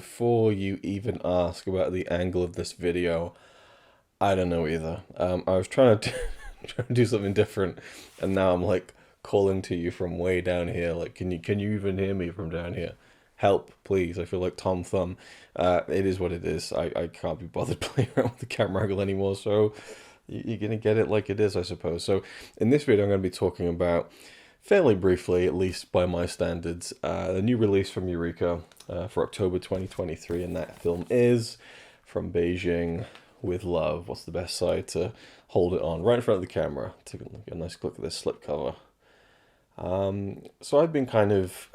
before you even ask about the angle of this video, I don't know either. I was trying to trying to do something different, and now I'm like calling to you from way down here. Like, can you even hear me from down here? Help, please. I feel like Tom Thumb. It is what it is. I can't be bothered playing around with the camera angle anymore, so you're gonna get it like it is, I suppose. So in this video, I'm gonna be talking about, fairly briefly, at least by my standards, the new release from Eureka for October 2023, and that film is From Beijing with Love. What's the best side to hold it on? Right in front of the camera. Take a nice look at this slipcover. So I've been kind of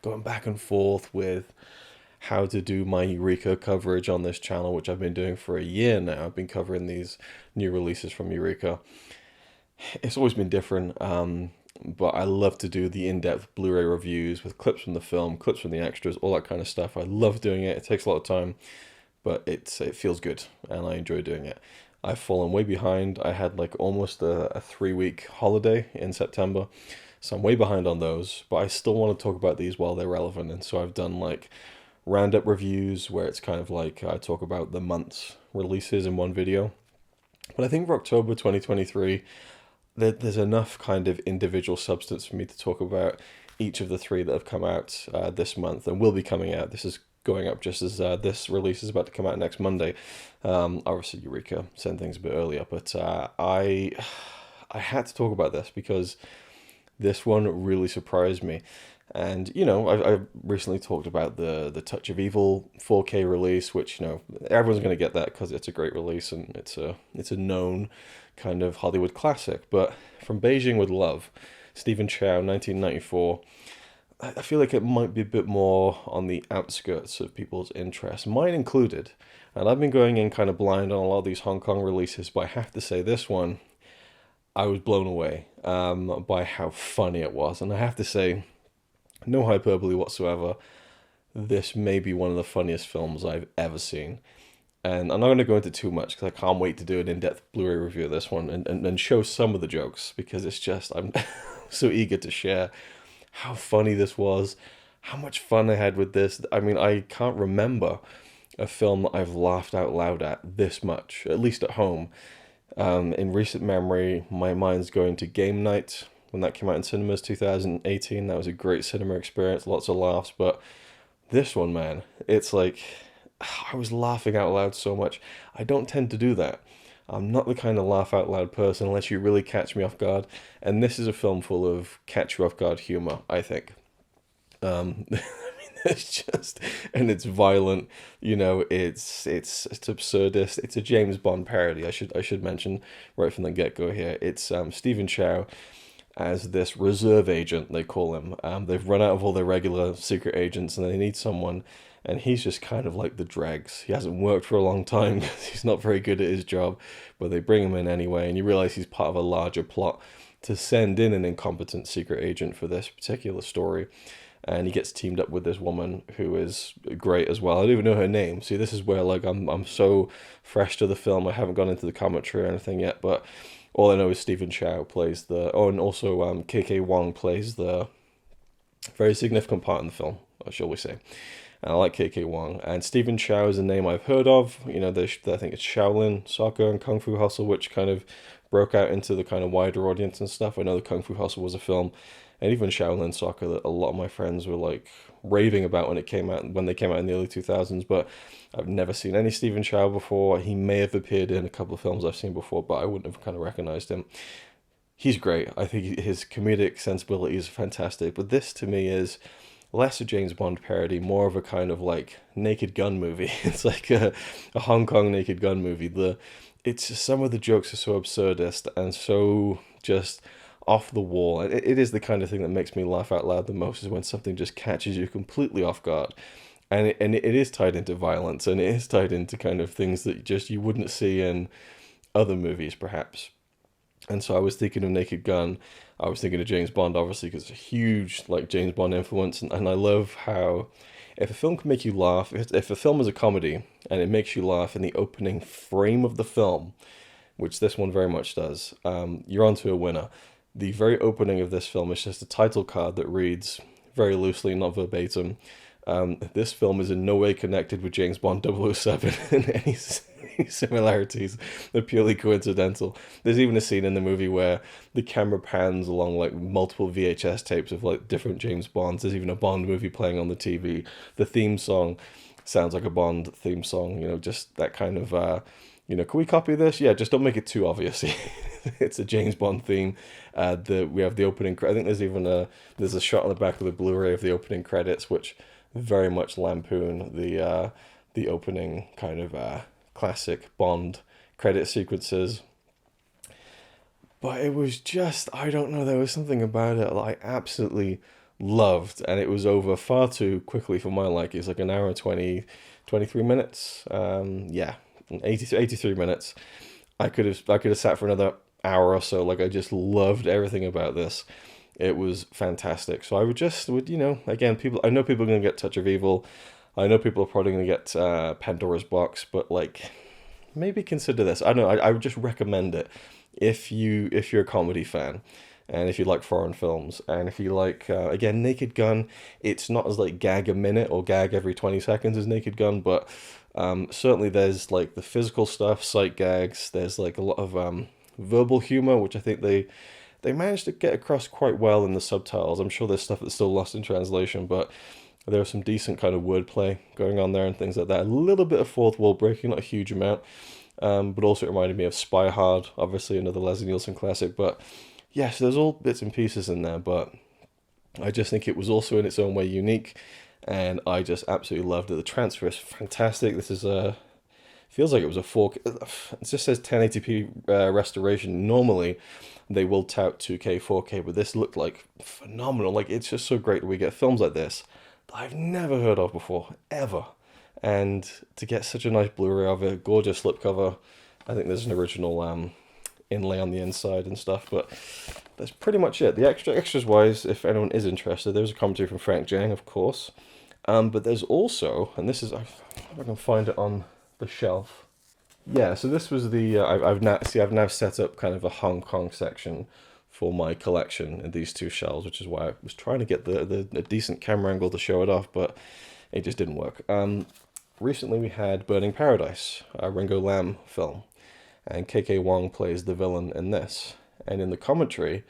going back and forth with how to do my Eureka coverage on this channel, which I've been doing for a year now. I've been covering these new releases from Eureka. It's always been different, but I love to do the in-depth Blu-ray reviews with clips from the film, clips from the extras, all that kind of stuff. I love doing it. It takes a lot of time, but it feels good, and I enjoy doing it. I've fallen way behind. I had like almost a 3-week holiday in September, so I'm way behind on those, but I still want to talk about these while they're relevant, and so I've done like roundup reviews where it's kind of like I talk about the month's releases in one video. But I think for October 2023, there's enough kind of individual substance for me to talk about each of the three that have come out this month and will be coming out. This is going up just as this release is about to come out next Monday. Obviously, Eureka sent things a bit earlier, but I had to talk about this because this one really surprised me. And, you know, I recently talked about the Touch of Evil 4K release, which, you know, everyone's going to get that because it's a great release and it's a known kind of Hollywood classic. But From Beijing with Love, Stephen Chow, 1994, I feel like it might be a bit more on the outskirts of people's interest, mine included. And I've been going in kind of blind on a lot of these Hong Kong releases, but I have to say this one, I was blown away by how funny it was. And I have to say, no hyperbole whatsoever, this may be one of the funniest films I've ever seen. And I'm not going to go into too much because I can't wait to do an in-depth Blu-ray review of this one and show some of the jokes because it's just, I'm so eager to share how funny this was, how much fun I had with this. I mean, I can't remember a film that I've laughed out loud at this much, at least at home. In recent memory, my mind's going to Game Night when that came out in cinemas, 2018. That was a great cinema experience, lots of laughs. But this one, man, it's like I was laughing out loud so much. I don't tend to do that. I'm not the kind of laugh out loud person unless you really catch me off guard. And this is a film full of catch you off guard humor, I think. I mean, it's just, and it's violent, you know, it's absurdist. It's a James Bond parody. I should mention right from the get-go here. It's Stephen Chow as this reserve agent, they call him. They've run out of all their regular secret agents and they need someone, and he's just kind of like the dregs. He hasn't worked for a long time because he's not very good at his job, but they bring him in anyway, and you realize he's part of a larger plot to send in an incompetent secret agent for this particular story. And he gets teamed up with this woman who is great as well. I don't even know her name. See, this is where like I'm so fresh to the film. I haven't gone into the commentary or anything yet, but all I know is Stephen Chow plays and also KK Wong plays the very significant part in the film, shall we say. And I like KK Wong. And Stephen Chow is a name I've heard of. You know, I think it's Shaolin Soccer and Kung Fu Hustle, which kind of broke out into the kind of wider audience and stuff. I know the Kung Fu Hustle was a film, and even Shaolin Soccer that a lot of my friends were like raving about when they came out in the early 2000s, but I've never seen any Stephen Chow before. He may have appeared in a couple of films I've seen before, but I wouldn't have kind of recognized him. He's great. I think his comedic sensibilities are fantastic, but this to me is less a James Bond parody, more of a kind of like Naked Gun movie. It's like a Hong Kong Naked Gun movie. It's just, some of the jokes are so absurdist and so just off the wall. It is the kind of thing that makes me laugh out loud the most, is when something just catches you completely off guard. And it is tied into violence, and it is tied into kind of things that just you wouldn't see in other movies, perhaps. And so I was thinking of Naked Gun. I was thinking of James Bond, obviously, because it's a huge like James Bond influence. And I love how if a film can make you laugh, if a film is a comedy and it makes you laugh in the opening frame of the film, which this one very much does, you're onto a winner. The very opening of this film is just a title card that reads very loosely, not verbatim, This film is in no way connected with James Bond 007 in any similarities. They're purely coincidental. There's even a scene in the movie where the camera pans along like multiple VHS tapes of like different James Bonds. There's even a Bond movie playing on the TV. The theme song sounds like a Bond theme song, just that kind of, can we copy this? Yeah, just don't make it too obvious. It's a James Bond theme. We have the opening. I think there's a shot on the back of the Blu-ray of the opening credits, which very much lampoon the opening kind of classic Bond credit sequences. But it was just, I don't know, there was something about it that I absolutely loved, and it was over far too quickly for my liking. It's like an hour and 23 minutes. 83 minutes. I could have sat for another hour or so. Like, I just loved everything about this. It was fantastic. So I would again, I know people are going to get Touch of Evil. I know people are probably going to get Pandora's Box, but like, maybe consider this. I don't know. I would just recommend it if you're a comedy fan, and if you like foreign films, and if you like again, Naked Gun. It's not as like gag a minute or gag every 20 seconds as Naked Gun, but certainly there's like the physical stuff, sight gags. There's like a lot of verbal humor, which I think they managed to get across quite well in the subtitles. I'm sure there's stuff that's still lost in translation, but there was some decent kind of wordplay going on there and things like that. A little bit of fourth wall breaking, not a huge amount, but also it reminded me of Spy Hard, obviously another Leslie Nielsen classic. But yes, there's all bits and pieces in there, but I just think it was also in its own way unique, and I just absolutely loved it. The transfer is fantastic. This is feels like it was a 4K. It just says 1080p restoration. Normally, they will tout 2K, 4K, but this looked like phenomenal. Like, it's just so great that we get films like this that I've never heard of before, ever. And to get such a nice Blu-ray of it, gorgeous slipcover. I think there's an original inlay on the inside and stuff, but that's pretty much it. The extras wise, if anyone is interested, there's a commentary from Frank Jiang, of course. But there's also, and this is, if I can find it on the shelf. Yeah, so this was the I've now set up kind of a Hong Kong section for my collection in these two shelves, which is why I was trying to get a decent camera angle to show it off, but it just didn't work. Recently we had Burning Paradise, a Ringo Lam film, and KK Wong plays the villain in this. And in the commentary,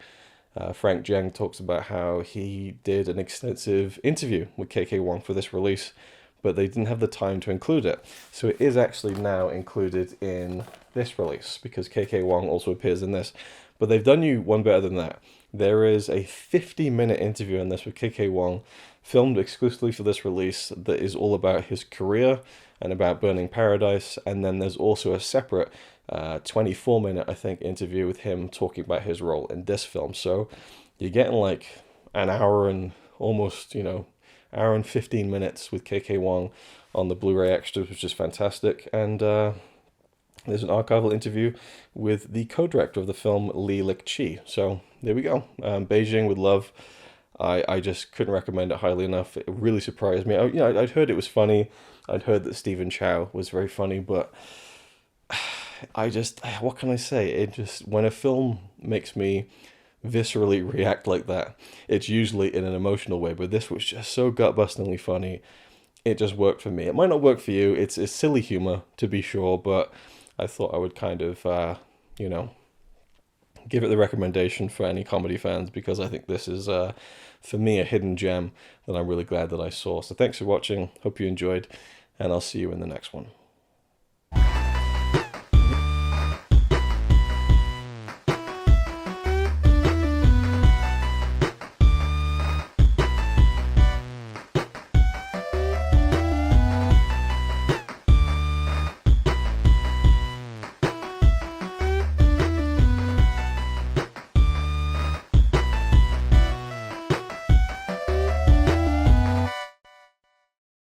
Frank Jiang talks about how he did an extensive interview with KK Wong for this release, but they didn't have the time to include it. So it is actually now included in this release, because KK Wong also appears in this. But they've done you one better than that. There is a 50-minute interview in this with KK Wong, filmed exclusively for this release, that is all about his career and about Burning Paradise. And then there's also a separate 24-minute, I think, interview with him talking about his role in this film. So you're getting like an hour and almost, hour and 15 minutes with KK Wong on the Blu-ray extras, which is fantastic. And there's an archival interview with the co-director of the film, Lee Lik-chi. So there we go. Beijing with love. I just couldn't recommend it highly enough. It really surprised me. I'd heard it was funny. I'd heard that Stephen Chow was very funny, but what can I say? It just, when a film makes me viscerally react like that, it's usually in an emotional way, but this was just so gut-bustingly funny. It just worked for me. It might not work for you. It's silly humor, to be sure, but I thought I would kind of give it the recommendation for any comedy fans, because I think this is for me a hidden gem that I'm really glad that I saw. So thanks for watching, hope you enjoyed, and I'll see you in the next one.